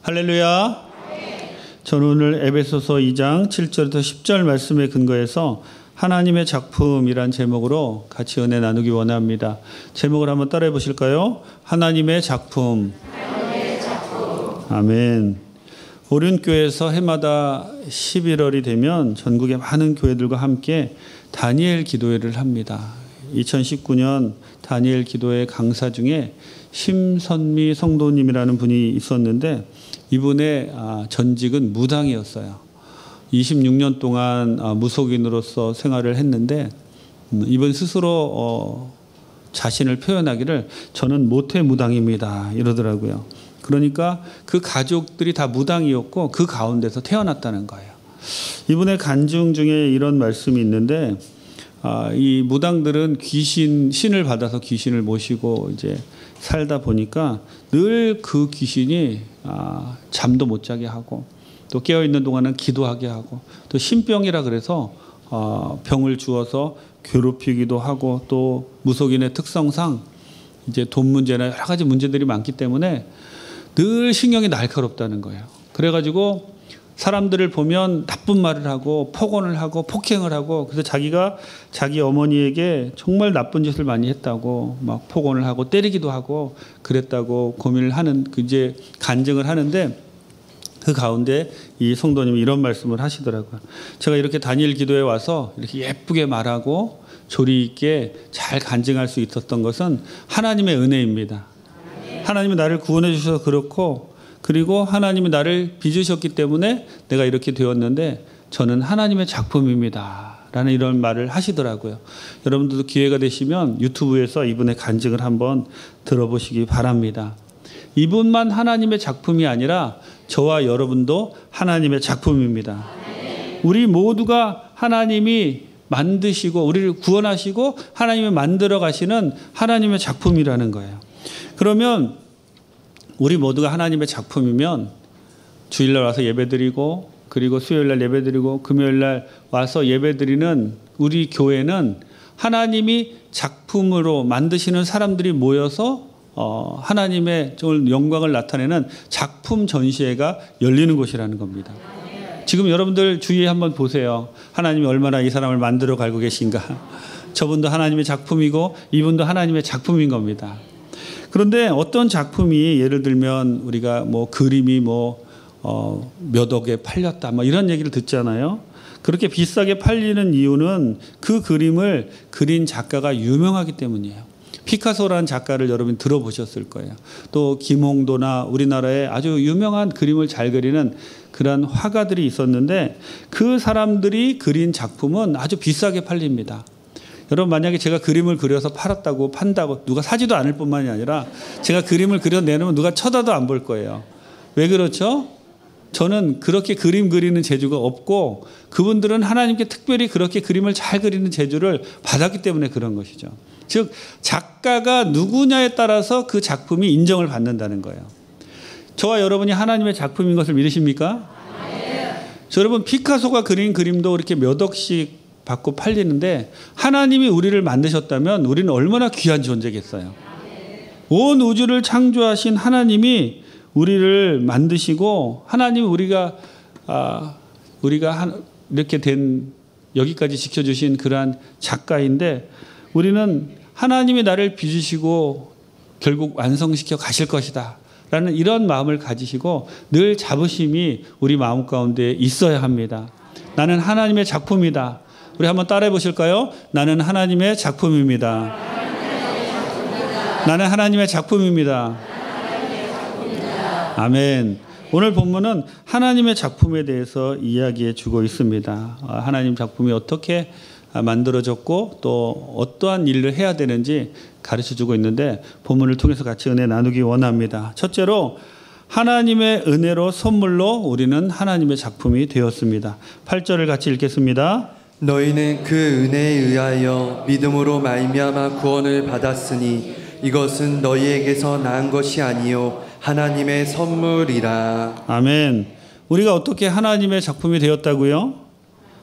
할렐루야. 저는 오늘 에베소서 2장 7절부터 10절 말씀에 근거해서 하나님의 작품이란 제목으로 같이 은혜 나누기 원합니다. 제목을 한번 따라해 보실까요? 하나님의 작품. 아멘. 오륜교회에서 해마다 11월이 되면 전국의 많은 교회들과 함께 다니엘 기도회를 합니다. 2019년 다니엘 기도회 강사 중에 심선미 성도님이라는 분이 있었는데 이분의 전직은 무당이었어요. 26년 동안 무속인으로서 생활을 했는데 이분 스스로 자신을 표현하기를 저는 모태 무당입니다 이러더라고요. 그러니까 그 가족들이 다 무당이었고 그 가운데서 태어났다는 거예요. 이분의 간증 중에 이런 말씀이 있는데 이 무당들은 신을 받아서 귀신을 모시고 이제 살다 보니까 늘 그 귀신이 잠도 못 자게 하고 또 깨어 있는 동안은 기도하게 하고 또 신병이라 그래서 병을 주어서 괴롭히기도 하고 또 무속인의 특성상 이제 돈 문제나 여러 가지 문제들이 많기 때문에 늘 신경이 날카롭다는 거예요. 그래가지고 사람들을 보면 나쁜 말을 하고 폭언을 하고 폭행을 하고 그래서 자기가 자기 어머니에게 정말 나쁜 짓을 많이 했다고 막 폭언을 하고 때리기도 하고 그랬다고 고민을 하는 이제 간증을 하는데 그 가운데 이 성도님이 이런 말씀을 하시더라고요. 제가 이렇게 다니엘 기도에 와서 이렇게 예쁘게 말하고 조리 있게 잘 간증할 수 있었던 것은 하나님의 은혜입니다. 하나님이 나를 구원해 주셔서 그렇고 그리고 하나님이 나를 빚으셨기 때문에 내가 이렇게 되었는데 저는 하나님의 작품입니다 라는 이런 말을 하시더라고요. 여러분들도 기회가 되시면 유튜브에서 이분의 간증을 한번 들어보시기 바랍니다. 이분만 하나님의 작품이 아니라 저와 여러분도 하나님의 작품입니다. 우리 모두가 하나님이 만드시고 우리를 구원하시고 하나님이 만들어 가시는 하나님의 작품이라는 거예요. 그러면 우리 모두가 하나님의 작품이면 주일날 와서 예배드리고 그리고 수요일날 예배드리고 금요일날 와서 예배드리는 우리 교회는 하나님이 작품으로 만드시는 사람들이 모여서 하나님의 영광을 나타내는 작품 전시회가 열리는 곳이라는 겁니다. 지금 여러분들 주위에 한번 보세요. 하나님이 얼마나 이 사람을 만들어 가고 계신가. 저분도 하나님의 작품이고 이분도 하나님의 작품인 겁니다. 그런데 어떤 작품이 예를 들면 우리가 뭐 그림이 몇 억에 팔렸다 뭐 이런 얘기를 듣잖아요. 그렇게 비싸게 팔리는 이유는 그 그림을 그린 작가가 유명하기 때문이에요. 피카소라는 작가를 여러분 들어보셨을 거예요. 또 김홍도나 우리나라에 아주 유명한 그림을 잘 그리는 그런 화가들이 있었는데 그 사람들이 그린 작품은 아주 비싸게 팔립니다. 여러분 만약에 제가 그림을 그려서 판다고 누가 사지도 않을 뿐만이 아니라 제가 그림을 그려내놓으면 누가 쳐다도 안 볼 거예요. 왜 그렇죠? 저는 그렇게 그림 그리는 재주가 없고 그분들은 하나님께 특별히 그렇게 그림을 잘 그리는 재주를 받았기 때문에 그런 것이죠. 즉 작가가 누구냐에 따라서 그 작품이 인정을 받는다는 거예요. 저와 여러분이 하나님의 작품인 것을 믿으십니까? 여러분 피카소가 그린 그림도 이렇게 몇 억씩 받고 팔리는데 하나님이 우리를 만드셨다면 우리는 얼마나 귀한 존재겠어요. 온 우주를 창조하신 하나님이 우리를 만드시고 하나님이 우리가 이렇게 된 여기까지 지켜주신 그러한 작가인데 우리는 하나님이 나를 빚으시고 결국 완성시켜 가실 것이다 라는 이런 마음을 가지시고 늘 자부심이 우리 마음 가운데 있어야 합니다. 나는 하나님의 작품이다. 우리 한번 따라해 보실까요? 나는 하나님의 작품입니다. 나는 하나님의 작품입니다. 아멘. 오늘 본문은 하나님의 작품에 대해서 이야기해 주고 있습니다. 하나님 작품이 어떻게 만들어졌고 또 어떠한 일을 해야 되는지 가르쳐 주고 있는데 본문을 통해서 같이 은혜 나누기 원합니다. 첫째로 하나님의 은혜로 선물로 우리는 하나님의 작품이 되었습니다. 8절을 같이 읽겠습니다. 너희는 그 은혜에 의하여 믿음으로 말미암아 구원을 받았으니 이것은 너희에게서 난 것이 아니요 하나님의 선물이라. 아멘. 우리가 어떻게 하나님의 작품이 되었다고요?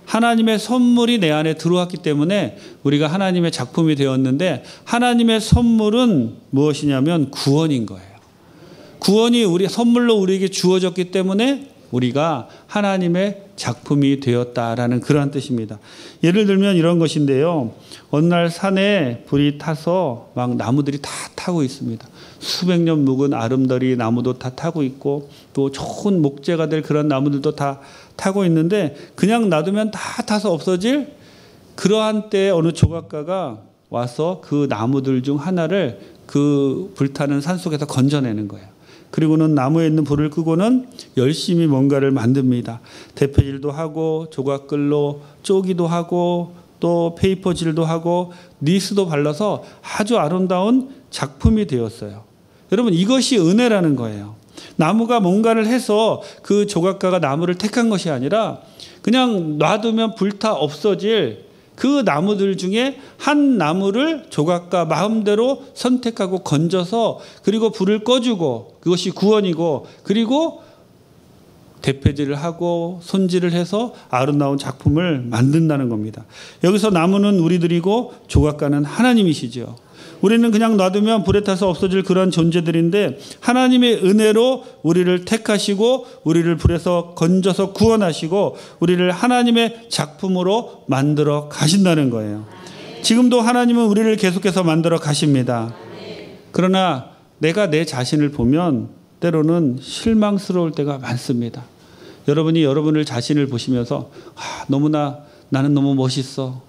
하나님의 선물이 내 안에 들어왔기 때문에 우리가 하나님의 작품이 되었는데 하나님의 선물은 무엇이냐면 구원인 거예요. 구원이 우리 선물로 우리에게 주어졌기 때문에 우리가 하나님의 작품이 되었다라는 그러한 뜻입니다. 예를 들면 이런 것인데요. 어느 날 산에 불이 타서 막 나무들이 다 타고 있습니다. 수백 년 묵은 아름다리 나무도 다 타고 있고 또 좋은 목재가 될 그런 나무들도 다 타고 있는데 그냥 놔두면 다 타서 없어질 그러한 때에 어느 조각가가 와서 그 나무들 중 하나를 그 불타는 산속에서 건져내는 거예요. 그리고는 나무에 있는 불을 끄고는 열심히 뭔가를 만듭니다. 대패질도 하고 조각글로 쪼기도 하고 또 페이퍼질도 하고 니스도 발라서 아주 아름다운 작품이 되었어요. 여러분 이것이 은혜라는 거예요. 나무가 뭔가를 해서 그 조각가가 나무를 택한 것이 아니라 그냥 놔두면 불타 없어질 그 나무들 중에 한 나무를 조각가 마음대로 선택하고 건져서 그리고 불을 꺼주고 그것이 구원이고 그리고 대패질을 하고 손질을 해서 아름다운 작품을 만든다는 겁니다. 여기서 나무는 우리들이고 조각가는 하나님이시죠. 우리는 그냥 놔두면 불에 타서 없어질 그런 존재들인데 하나님의 은혜로 우리를 택하시고 우리를 불에서 건져서 구원하시고 우리를 하나님의 작품으로 만들어 가신다는 거예요. 지금도 하나님은 우리를 계속해서 만들어 가십니다. 그러나 내가 내 자신을 보면 때로는 실망스러울 때가 많습니다. 여러분이 여러분을 자신을 보시면서 너무나 나는 너무 멋있어.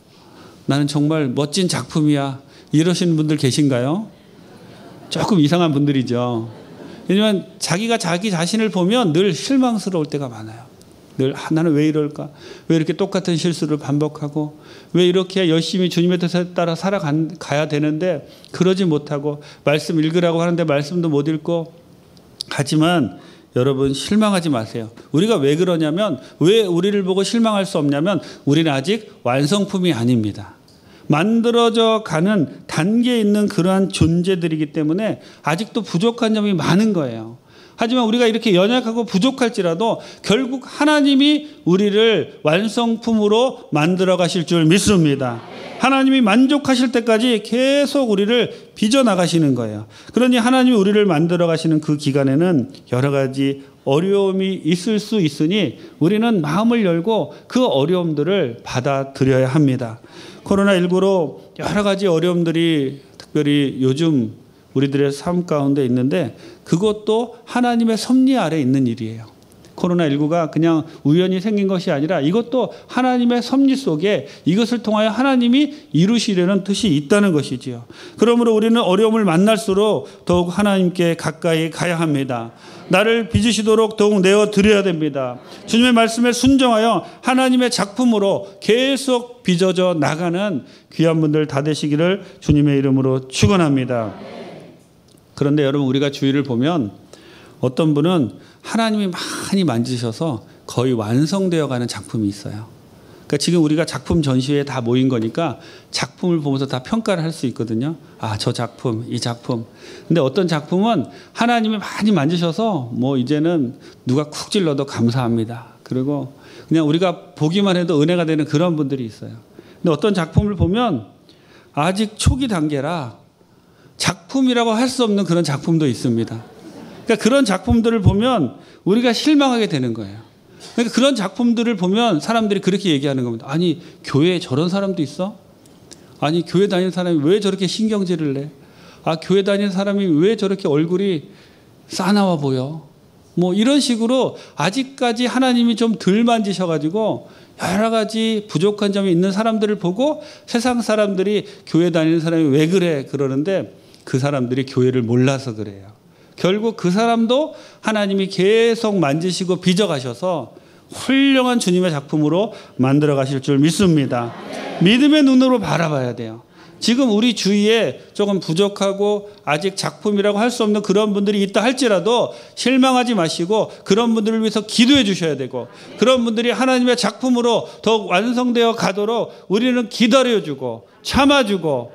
나는 정말 멋진 작품이야. 이러시는 분들 계신가요? 조금 이상한 분들이죠. 왜냐하면 자기가 자기 자신을 보면 늘 실망스러울 때가 많아요. 늘 나는 왜 이럴까? 왜 이렇게 똑같은 실수를 반복하고 왜 이렇게 열심히 주님의 뜻에 따라 살아가야 되는데 그러지 못하고 말씀 읽으라고 하는데 말씀도 못 읽고 하지만 여러분 실망하지 마세요. 우리가 왜 그러냐면 왜 우리를 보고 실망할 수 없냐면 우리는 아직 완성품이 아닙니다. 만들어져 가는 단계에 있는 그러한 존재들이기 때문에 아직도 부족한 점이 많은 거예요. 하지만 우리가 이렇게 연약하고 부족할지라도 결국 하나님이 우리를 완성품으로 만들어 가실 줄 믿습니다. 하나님이 만족하실 때까지 계속 우리를 빚어나가시는 거예요. 그러니 하나님이 우리를 만들어 가시는 그 기간에는 여러 가지 어려움이 있을 수 있으니 우리는 마음을 열고 그 어려움들을 받아들여야 합니다. 코로나19로 여러 가지 어려움들이 특별히 요즘 우리들의 삶 가운데 있는데 그것도 하나님의 섭리 아래 있는 일이에요. 코로나19가 그냥 우연히 생긴 것이 아니라 이것도 하나님의 섭리 속에 이것을 통하여 하나님이 이루시려는 뜻이 있다는 것이지요. 그러므로 우리는 어려움을 만날수록 더욱 하나님께 가까이 가야 합니다. 나를 빚으시도록 더욱 내어드려야 됩니다. 주님의 말씀에 순종하여 하나님의 작품으로 계속 빚어져 나가는 귀한 분들 다 되시기를 주님의 이름으로 축원합니다. 그런데 여러분 우리가 주위를 보면 어떤 분은 하나님이 많이 만지셔서 거의 완성되어 가는 작품이 있어요. 그러니까 지금 우리가 작품 전시회에 다 모인 거니까 작품을 보면서 다 평가를 할 수 있거든요. 저 작품, 이 작품. 근데 어떤 작품은 하나님이 많이 만지셔서 뭐 이제는 누가 쿡 찔러도 감사합니다. 그리고 그냥 우리가 보기만 해도 은혜가 되는 그런 분들이 있어요. 근데 어떤 작품을 보면 아직 초기 단계라 작품이라고 할 수 없는 그런 작품도 있습니다. 그러니까 그런 작품들을 보면 우리가 실망하게 되는 거예요. 그러니까 그런 작품들을 보면 사람들이 그렇게 얘기하는 겁니다. 아니 교회에 저런 사람도 있어? 아니 교회 다니는 사람이 왜 저렇게 신경질을 내? 교회 다니는 사람이 왜 저렇게 얼굴이 싸나워 보여? 뭐 이런 식으로 아직까지 하나님이 좀 덜 만지셔가지고 여러 가지 부족한 점이 있는 사람들을 보고 세상 사람들이 교회 다니는 사람이 왜 그래 그러는데 그 사람들이 교회를 몰라서 그래요. 결국 그 사람도 하나님이 계속 만지시고 빚어가셔서 훌륭한 주님의 작품으로 만들어 가실 줄 믿습니다. 믿음의 눈으로 바라봐야 돼요. 지금 우리 주위에 조금 부족하고 아직 작품이라고 할 수 없는 그런 분들이 있다 할지라도 실망하지 마시고 그런 분들을 위해서 기도해 주셔야 되고 그런 분들이 하나님의 작품으로 더욱 완성되어 가도록 우리는 기다려주고 참아주고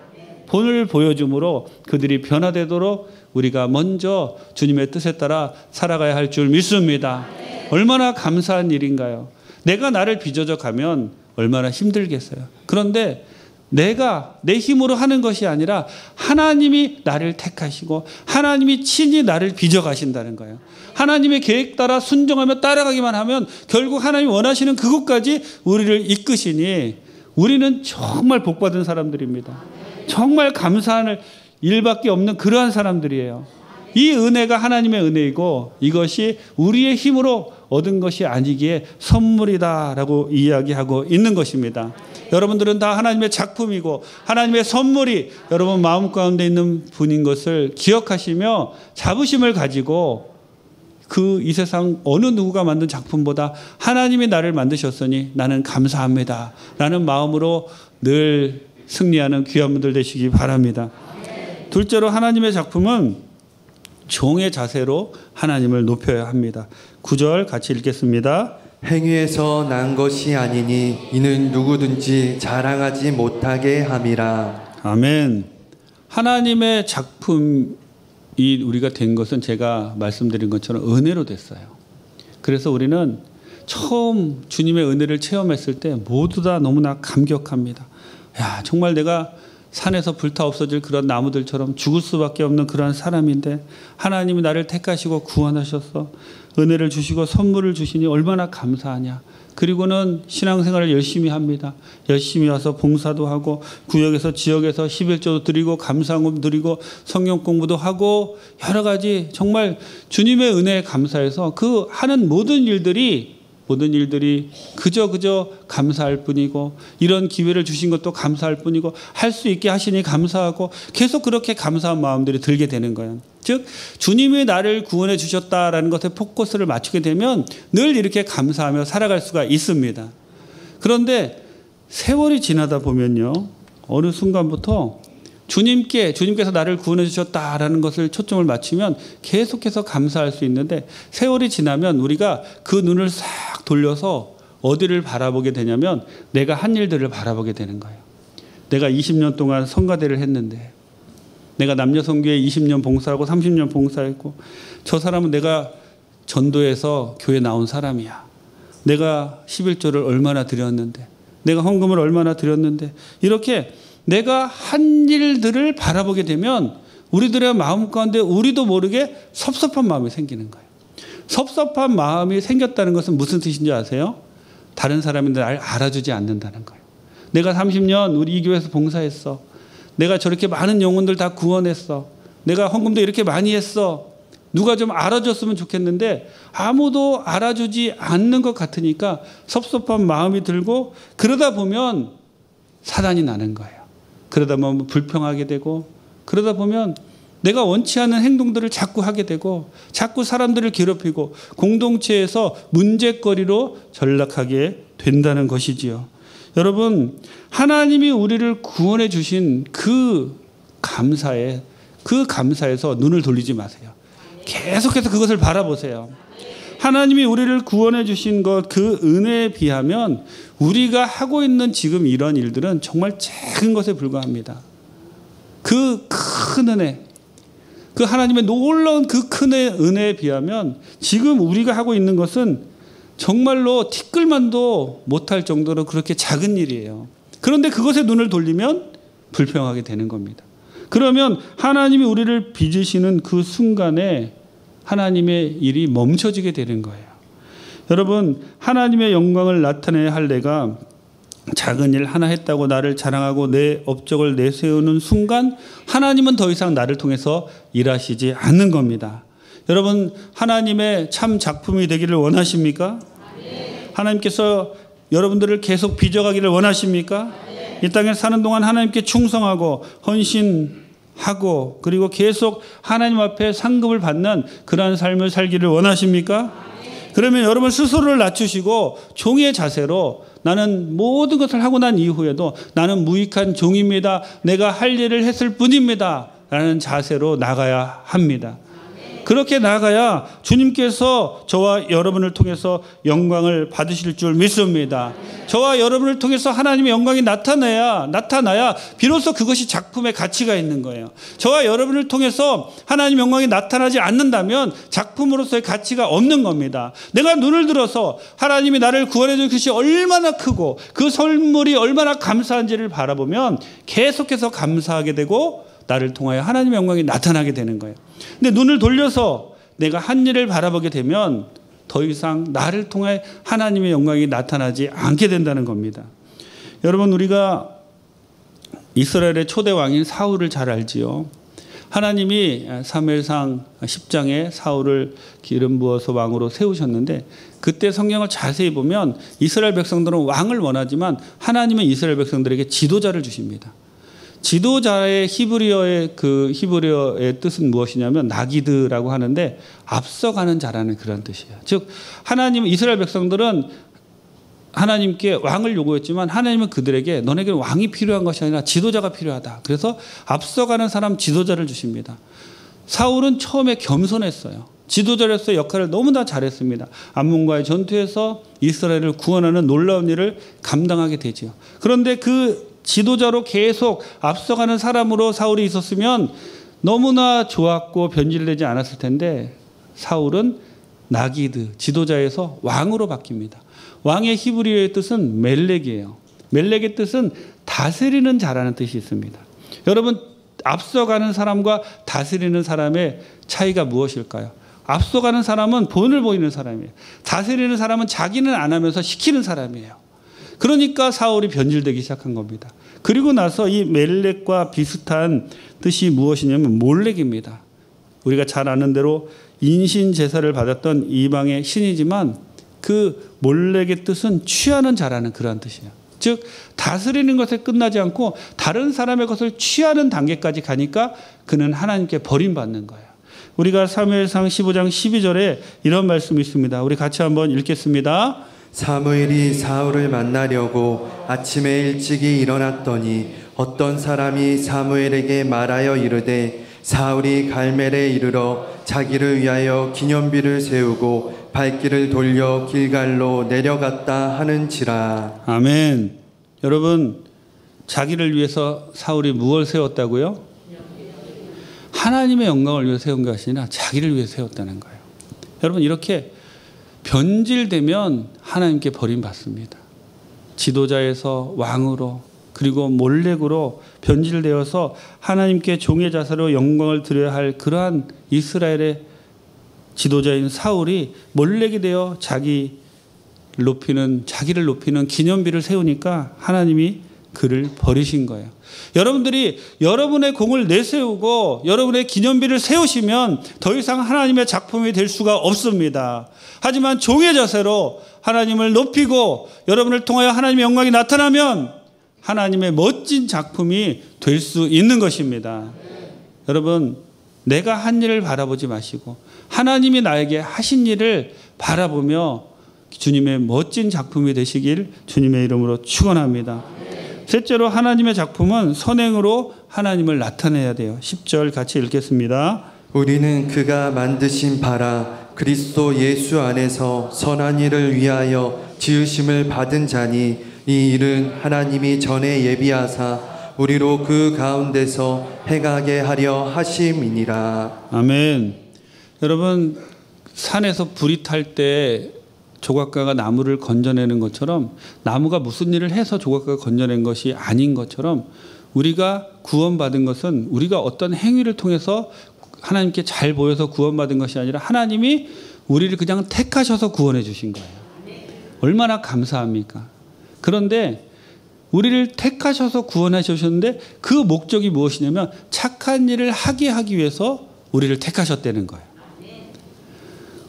본을 보여줌으로 그들이 변화되도록 우리가 먼저 주님의 뜻에 따라 살아가야 할 줄 믿습니다. 얼마나 감사한 일인가요? 내가 나를 빚어져 가면 얼마나 힘들겠어요. 그런데 내가 내 힘으로 하는 것이 아니라 하나님이 나를 택하시고 하나님이 친히 나를 빚어가신다는 거예요. 하나님의 계획 따라 순종하며 따라가기만 하면 결국 하나님이 원하시는 그곳까지 우리를 이끄시니 우리는 정말 복받은 사람들입니다. 정말 감사할 일밖에 없는 그러한 사람들이에요. 이 은혜가 하나님의 은혜이고 이것이 우리의 힘으로 얻은 것이 아니기에 선물이다라고 이야기하고 있는 것입니다. 여러분들은 다 하나님의 작품이고 하나님의 선물이 여러분 마음 가운데 있는 분인 것을 기억하시며 자부심을 가지고 그 이 세상 어느 누구가 만든 작품보다 하나님이 나를 만드셨으니 나는 감사합니다 라는 마음으로 늘 승리하는 귀한 분들 되시기 바랍니다. 둘째로 하나님의 작품은 종의 자세로 하나님을 높여야 합니다. 9절 같이 읽겠습니다. 행위에서 난 것이 아니니 이는 누구든지 자랑하지 못하게 함이라. 아멘. 하나님의 작품이 우리가 된 것은 제가 말씀드린 것처럼 은혜로 됐어요. 그래서 우리는 처음 주님의 은혜를 체험했을 때 모두 다 너무나 감격합니다. 야, 정말 내가 산에서 불타 없어질 그런 나무들처럼 죽을 수밖에 없는 그러한 사람인데 하나님이 나를 택하시고 구원하셔서 은혜를 주시고 선물을 주시니 얼마나 감사하냐. 그리고는 신앙생활을 열심히 합니다. 열심히 와서 봉사도 하고 구역에서 지역에서 11조도 드리고 감사금 드리고 성경 공부도 하고 여러 가지 정말 주님의 은혜에 감사해서 그 하는 모든 일들이 그저 감사할 뿐이고 이런 기회를 주신 것도 감사할 뿐이고 할 수 있게 하시니 감사하고 계속 그렇게 감사한 마음들이 들게 되는 거예요. 즉 주님이 나를 구원해 주셨다라는 것에 포커스를 맞추게 되면 늘 이렇게 감사하며 살아갈 수가 있습니다. 그런데 세월이 지나다 보면요. 어느 순간부터 주님께서 나를 구원해 주셨다라는 것을 초점을 맞추면 계속해서 감사할 수 있는데 세월이 지나면 우리가 그 눈을 싹 돌려서 어디를 바라보게 되냐면 내가 한 일들을 바라보게 되는 거예요. 내가 20년 동안 성가대를 했는데 내가 남녀성교회 20년 봉사하고 30년 봉사했고 저 사람은 내가 전도해서 교회 나온 사람이야. 내가 11조를 얼마나 드렸는데 내가 헌금을 얼마나 드렸는데 이렇게 내가 한 일들을 바라보게 되면 우리들의 마음 가운데 우리도 모르게 섭섭한 마음이 생기는 거예요. 섭섭한 마음이 생겼다는 것은 무슨 뜻인지 아세요? 다른 사람이 날 알아주지 않는다는 거예요. 내가 30년 우리 이 교회에서 봉사했어. 내가 저렇게 많은 영혼들 다 구원했어. 내가 헌금도 이렇게 많이 했어. 누가 좀 알아줬으면 좋겠는데 아무도 알아주지 않는 것 같으니까 섭섭한 마음이 들고 그러다 보면 사단이 나는 거예요. 그러다 보면 불평하게 되고 그러다 보면 내가 원치 않는 행동들을 자꾸 하게 되고 자꾸 사람들을 괴롭히고 공동체에서 문제거리로 전락하게 된다는 것이지요. 여러분 하나님이 우리를 구원해 주신 그 감사에서 눈을 돌리지 마세요. 계속해서 그것을 바라보세요. 하나님이 우리를 구원해 주신 것 그 은혜에 비하면 우리가 하고 있는 지금 이런 일들은 정말 작은 것에 불과합니다. 그 큰 은혜, 그 하나님의 놀라운 그 큰 은혜에 비하면 지금 우리가 하고 있는 것은 정말로 티끌만도 못할 정도로 그렇게 작은 일이에요. 그런데 그것에 눈을 돌리면 불평하게 되는 겁니다. 그러면 하나님이 우리를 빚으시는 그 순간에 하나님의 일이 멈춰지게 되는 거예요. 여러분 하나님의 영광을 나타내야 할 내가 작은 일 하나 했다고 나를 자랑하고 내 업적을 내세우는 순간 하나님은 더 이상 나를 통해서 일하시지 않는 겁니다. 여러분 하나님의 참 작품이 되기를 원하십니까? 하나님께서 여러분들을 계속 빚어가기를 원하십니까? 이 땅에 사는 동안 하나님께 충성하고 헌신하고 그리고 계속 하나님 앞에 상급을 받는 그러한 삶을 살기를 원하십니까? 그러면 여러분 스스로를 낮추시고 종의 자세로 나는 모든 것을 하고 난 이후에도 나는 무익한 종입니다. 내가 할 일을 했을 뿐입니다. 라는 자세로 나가야 합니다. 그렇게 나아가야 주님께서 저와 여러분을 통해서 영광을 받으실 줄 믿습니다. 저와 여러분을 통해서 하나님의 영광이 나타나야 비로소 그것이 작품의 가치가 있는 거예요. 저와 여러분을 통해서 하나님의 영광이 나타나지 않는다면 작품으로서의 가치가 없는 겁니다. 내가 눈을 들어서 하나님이 나를 구원해 준 것이 얼마나 크고 그 선물이 얼마나 감사한지를 바라보면 계속해서 감사하게 되고 나를 통하여 하나님의 영광이 나타나게 되는 거예요. 근데 눈을 돌려서 내가 한 일을 바라보게 되면 더 이상 나를 통해 하나님의 영광이 나타나지 않게 된다는 겁니다. 여러분, 우리가 이스라엘의 초대 왕인 사울을 잘 알지요. 하나님이 사무엘상 10장에 사울을 기름 부어서 왕으로 세우셨는데 그때 성경을 자세히 보면 이스라엘 백성들은 왕을 원하지만 하나님은 이스라엘 백성들에게 지도자를 주십니다. 지도자의 히브리어의 뜻은 무엇이냐면 나기드라고 하는데 앞서가는 자라는 그런 뜻이에요. 즉 하나님은 이스라엘 백성들은 하나님께 왕을 요구했지만 하나님은 그들에게 너네게 왕이 필요한 것이 아니라 지도자가 필요하다. 그래서 앞서가는 사람 지도자를 주십니다. 사울은 처음에 겸손했어요. 지도자로서의 역할을 너무나 잘했습니다. 암몬과의 전투에서 이스라엘을 구원하는 놀라운 일을 감당하게 되지요. 그런데 그 지도자로 계속 앞서가는 사람으로 사울이 있었으면 너무나 좋았고 변질되지 않았을 텐데 사울은 나기드, 지도자에서 왕으로 바뀝니다. 왕의 히브리어의 뜻은 멜렉이에요. 멜렉의 뜻은 다스리는 자라는 뜻이 있습니다. 여러분, 앞서가는 사람과 다스리는 사람의 차이가 무엇일까요? 앞서가는 사람은 본을 보이는 사람이에요. 다스리는 사람은 자기는 안 하면서 시키는 사람이에요. 그러니까 사울이 변질되기 시작한 겁니다. 그리고 나서 이 멜렉과 비슷한 뜻이 무엇이냐면 몰렉입니다. 우리가 잘 아는 대로 인신 제사를 받았던 이방의 신이지만 그 몰렉의 뜻은 취하는 자라는 그러한 뜻이에요. 즉 다스리는 것에 끝나지 않고 다른 사람의 것을 취하는 단계까지 가니까 그는 하나님께 버림받는 거예요. 우리가 사무엘상 15장 12절에 이런 말씀이 있습니다. 우리 같이 한번 읽겠습니다. 사무엘이 사울을 만나려고 아침에 일찍이 일어났더니 어떤 사람이 사무엘에게 말하여 이르되 사울이 갈멜에 이르러 자기를 위하여 기념비를 세우고 발길을 돌려 길갈로 내려갔다 하는지라. 아멘. 여러분, 자기를 위해서 사울이 무엇을 세웠다고요? 하나님의 영광을 위해 세운 것이 아니라 자기를 위해 세웠다는 거예요. 여러분, 이렇게 변질되면 하나님께 버림받습니다. 지도자에서 왕으로 그리고 몰렉으로 변질되어서 하나님께 종의 자세로 영광을 드려야 할 그러한 이스라엘의 지도자인 사울이 몰렉이 되어 자기를 높이는 기념비를 세우니까 하나님이 그를 버리신 거예요. 여러분들이 여러분의 공을 내세우고 여러분의 기념비를 세우시면 더 이상 하나님의 작품이 될 수가 없습니다. 하지만 종의 자세로 하나님을 높이고 여러분을 통하여 하나님의 영광이 나타나면 하나님의 멋진 작품이 될 수 있는 것입니다. 여러분, 내가 한 일을 바라보지 마시고 하나님이 나에게 하신 일을 바라보며 주님의 멋진 작품이 되시길 주님의 이름으로 축원합니다. 셋째로 하나님의 작품은 선행으로 하나님을 나타내야 돼요. 10절 같이 읽겠습니다. 우리는 그가 만드신 바라 그리스도 예수 안에서 선한 일을 위하여 지으심을 받은 자니 이 일은 하나님이 전에 예비하사 우리로 그 가운데서 행하게 하려 하심이니라. 아멘. 여러분, 산에서 불이 탈 때 조각가가 나무를 건져내는 것처럼 나무가 무슨 일을 해서 조각가가 건져낸 것이 아닌 것처럼 우리가 구원받은 것은 우리가 어떤 행위를 통해서 하나님께 잘 보여서 구원받은 것이 아니라 하나님이 우리를 그냥 택하셔서 구원해 주신 거예요. 얼마나 감사합니까? 그런데 우리를 택하셔서 구원해 주셨는데 그 목적이 무엇이냐면 착한 일을 하기 위해서 우리를 택하셨다는 거예요.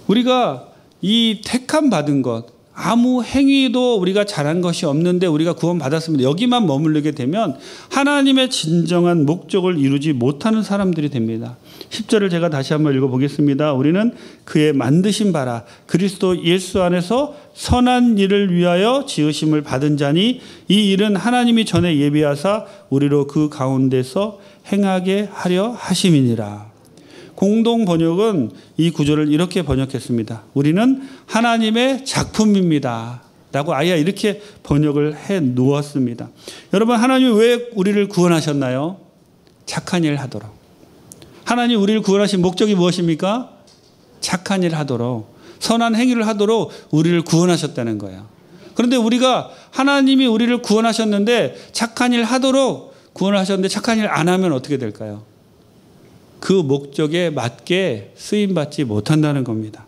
우리가 이 택함 받은 것, 아무 행위도 우리가 잘한 것이 없는데 우리가 구원받았습니다. 여기만 머무르게 되면 하나님의 진정한 목적을 이루지 못하는 사람들이 됩니다. 10절을 제가 다시 한번 읽어보겠습니다. 우리는 그의 만드신 바라 그리스도 예수 안에서 선한 일을 위하여 지으심을 받은 자니 이 일은 하나님이 전에 예비하사 우리로 그 가운데서 행하게 하려 하심이니라. 공동 번역은 이 구절을 이렇게 번역했습니다. 우리는 하나님의 작품입니다. 라고 아예 이렇게 번역을 해 놓았습니다. 여러분, 하나님이 왜 우리를 구원하셨나요? 착한 일 하도록. 하나님 우리를 구원하신 목적이 무엇입니까? 착한 일 하도록, 선한 행위를 하도록 우리를 구원하셨다는 거예요. 그런데 우리가 하나님이 우리를 구원하셨는데 착한 일 하도록 구원을 하셨는데 착한 일 안 하면 어떻게 될까요? 그 목적에 맞게 쓰임받지 못한다는 겁니다.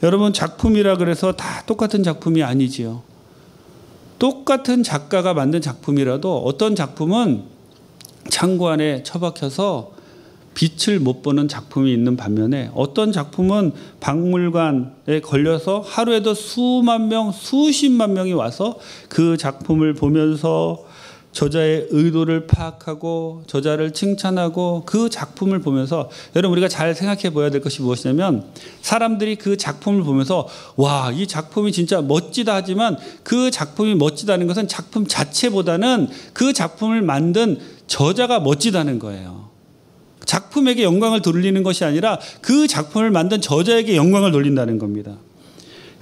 여러분, 작품이라 그래서 다 똑같은 작품이 아니지요. 똑같은 작가가 만든 작품이라도 어떤 작품은 창고 안에 처박혀서 빛을 못 보는 작품이 있는 반면에 어떤 작품은 박물관에 걸려서 하루에도 수만 명, 수십만 명이 와서 그 작품을 보면서 저자의 의도를 파악하고 저자를 칭찬하고 그 작품을 보면서, 여러분 우리가 잘 생각해 보아야 될 것이 무엇이냐면, 사람들이 그 작품을 보면서 와, 이 작품이 진짜 멋지다 하지만 그 작품이 멋지다는 것은 작품 자체보다는 그 작품을 만든 저자가 멋지다는 거예요. 작품에게 영광을 돌리는 것이 아니라 그 작품을 만든 저자에게 영광을 돌린다는 겁니다.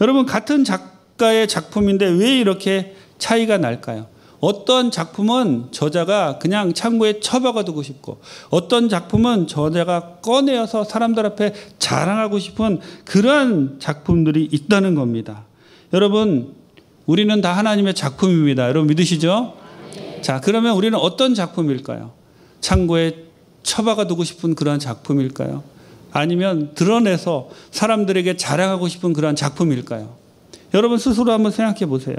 여러분, 같은 작가의 작품인데 왜 이렇게 차이가 날까요? 어떤 작품은 저자가 그냥 창고에 처박아 두고 싶고, 어떤 작품은 저자가 꺼내어서 사람들 앞에 자랑하고 싶은 그러한 작품들이 있다는 겁니다. 여러분, 우리는 다 하나님의 작품입니다. 여러분 믿으시죠? 자, 그러면 우리는 어떤 작품일까요? 창고에 처박아 두고 싶은 그러한 작품일까요? 아니면 드러내서 사람들에게 자랑하고 싶은 그러한 작품일까요? 여러분 스스로 한번 생각해 보세요.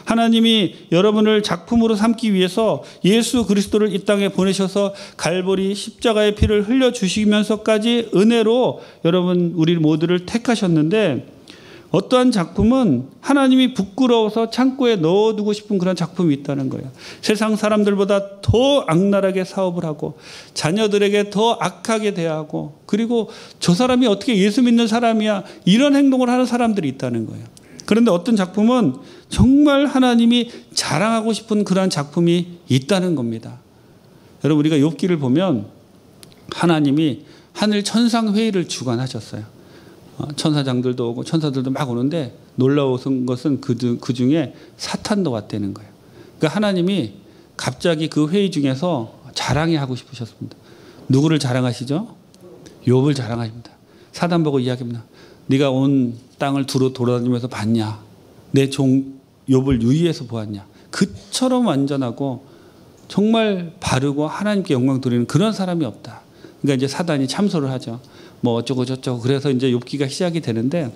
하나님이 여러분을 작품으로 삼기 위해서 예수 그리스도를 이 땅에 보내셔서 갈보리 십자가의 피를 흘려주시면서까지 은혜로 여러분 우리 모두를 택하셨는데, 어떠한 작품은 하나님이 부끄러워서 창고에 넣어두고 싶은 그런 작품이 있다는 거예요. 세상 사람들보다 더 악랄하게 사업을 하고 자녀들에게 더 악하게 대하고, 그리고 저 사람이 어떻게 예수 믿는 사람이야, 이런 행동을 하는 사람들이 있다는 거예요. 그런데 어떤 작품은 정말 하나님이 자랑하고 싶은 그러한 작품이 있다는 겁니다. 여러분, 우리가 욥기를 보면 하나님이 하늘 천상 회의를 주관하셨어요. 천사장들도 오고 천사들도 막 오는데 놀라운 것은 그 중에 사탄도 왔다는 거예요. 그러니까 하나님이 갑자기 그 회의 중에서 자랑이 하고 싶으셨습니다. 누구를 자랑하시죠? 욥을 자랑하십니다. 사단 보고 이야기합니다. 네가 온 땅을 두루 돌아다니면서 봤냐? 내 종 욥을 유의해서 보았냐? 그처럼 완전하고 정말 바르고 하나님께 영광 돌리는 그런 사람이 없다. 그러니까 이제 사단이 참소를 하죠. 뭐 어쩌고 저쩌고. 그래서 이제 욥기가 시작이 되는데,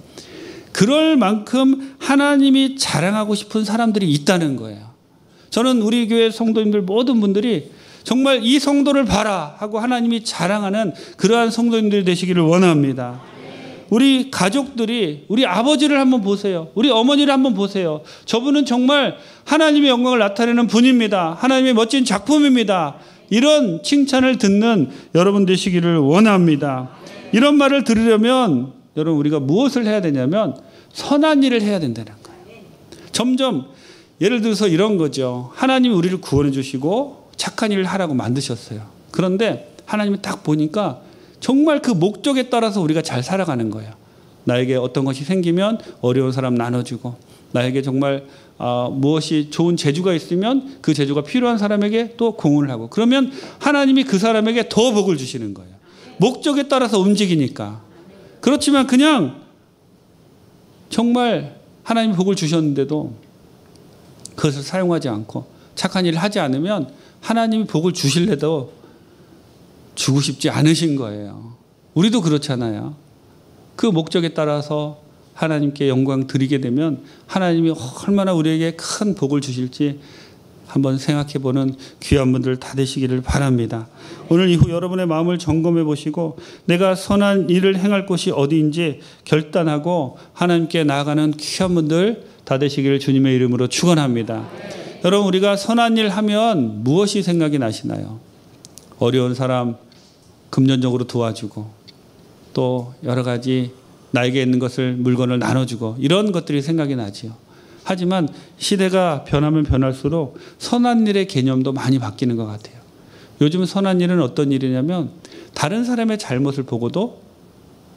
그럴 만큼 하나님이 자랑하고 싶은 사람들이 있다는 거예요. 저는 우리 교회 성도님들 모든 분들이 정말 이 성도를 봐라 하고 하나님이 자랑하는 그러한 성도님들이 되시기를 원합니다. 우리 가족들이 우리 아버지를 한번 보세요. 우리 어머니를 한번 보세요. 저분은 정말 하나님의 영광을 나타내는 분입니다. 하나님의 멋진 작품입니다. 이런 칭찬을 듣는 여러분 되시기를 원합니다. 이런 말을 들으려면 여러분 우리가 무엇을 해야 되냐면 선한 일을 해야 된다는 거예요. 점점 예를 들어서 이런 거죠. 하나님이 우리를 구원해 주시고 착한 일을 하라고 만드셨어요. 그런데 하나님이 딱 보니까 정말 그 목적에 따라서 우리가 잘 살아가는 거예요. 나에게 어떤 것이 생기면 어려운 사람 나눠주고, 나에게 정말 무엇이 좋은 재주가 있으면 그 재주가 필요한 사람에게 또 공헌을 하고, 그러면 하나님이 그 사람에게 더 복을 주시는 거예요. 목적에 따라서 움직이니까. 그렇지만 그냥 정말 하나님이 복을 주셨는데도 그것을 사용하지 않고 착한 일을 하지 않으면 하나님이 복을 주실래도 주고 싶지 않으신 거예요. 우리도 그렇잖아요. 그 목적에 따라서 하나님께 영광 드리게 되면 하나님이 얼마나 우리에게 큰 복을 주실지 한번 생각해 보는 귀한 분들 다 되시기를 바랍니다. 오늘 이후 여러분의 마음을 점검해 보시고 내가 선한 일을 행할 곳이 어디인지 결단하고 하나님께 나아가는 귀한 분들 다 되시기를 주님의 이름으로 축원합니다. 여러분, 우리가 선한 일 하면 무엇이 생각이 나시나요? 어려운 사람 금전적으로 도와주고, 또 여러 가지 나에게 있는 것을 물건을 나눠주고, 이런 것들이 생각이 나지요. 하지만 시대가 변하면 변할수록 선한 일의 개념도 많이 바뀌는 것 같아요. 요즘 선한 일은 어떤 일이냐면 다른 사람의 잘못을 보고도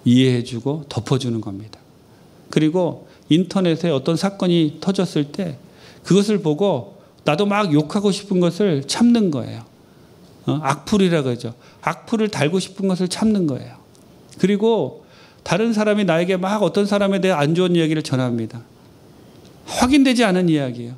이해해주고 덮어주는 겁니다. 그리고 인터넷에 어떤 사건이 터졌을 때 그것을 보고 나도 막 욕하고 싶은 것을 참는 거예요. 악플이라고 하죠. 악플을 달고 싶은 것을 참는 거예요. 그리고 다른 사람이 나에게 막 어떤 사람에 대해 안 좋은 이야기를 전합니다. 확인되지 않은 이야기예요.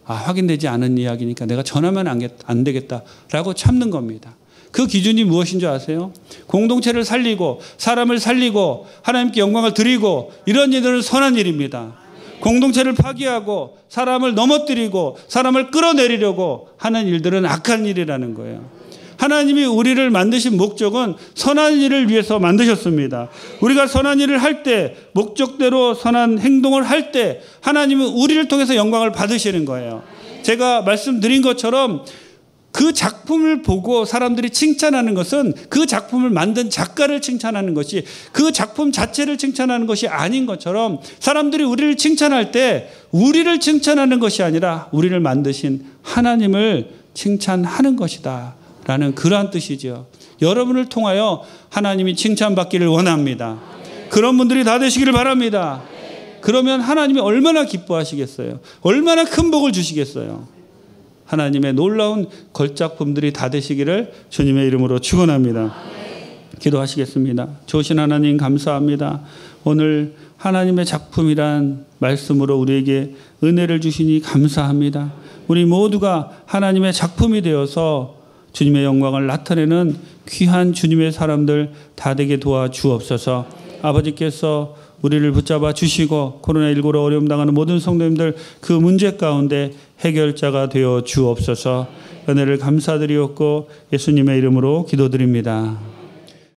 확인되지 않은 이야기니까 내가 전하면 안 되겠다라고 참는 겁니다. 그 기준이 무엇인 줄 아세요? 공동체를 살리고 사람을 살리고 하나님께 영광을 드리고 이런 일들은 선한 일입니다. 공동체를 파괴하고 사람을 넘어뜨리고 사람을 끌어내리려고 하는 일들은 악한 일이라는 거예요. 하나님이 우리를 만드신 목적은 선한 일을 위해서 만드셨습니다. 우리가 선한 일을 할 때, 목적대로 선한 행동을 할 때 하나님은 우리를 통해서 영광을 받으시는 거예요. 제가 말씀드린 것처럼 그 작품을 보고 사람들이 칭찬하는 것은 그 작품을 만든 작가를 칭찬하는 것이, 그 작품 자체를 칭찬하는 것이 아닌 것처럼 사람들이 우리를 칭찬할 때 우리를 칭찬하는 것이 아니라 우리를 만드신 하나님을 칭찬하는 것이다 라는 그러한 뜻이죠. 여러분을 통하여 하나님이 칭찬받기를 원합니다. 그런 분들이 다 되시기를 바랍니다. 그러면 하나님이 얼마나 기뻐하시겠어요? 얼마나 큰 복을 주시겠어요? 하나님의 놀라운 걸작품들이 다 되시기를 주님의 이름으로 축원합니다. 기도하시겠습니다. 좋으신 하나님 감사합니다. 오늘 하나님의 작품이란 말씀으로 우리에게 은혜를 주시니 감사합니다. 우리 모두가 하나님의 작품이 되어서 주님의 영광을 나타내는 귀한 주님의 사람들 다 되게 도와주옵소서. 아버지께서 우리를 붙잡아 주시고 코로나19로 어려움 당하는 모든 성도님들 그 문제 가운데 해결자가 되어 주옵소서. 은혜를 감사드리옵고 예수님의 이름으로 기도드립니다.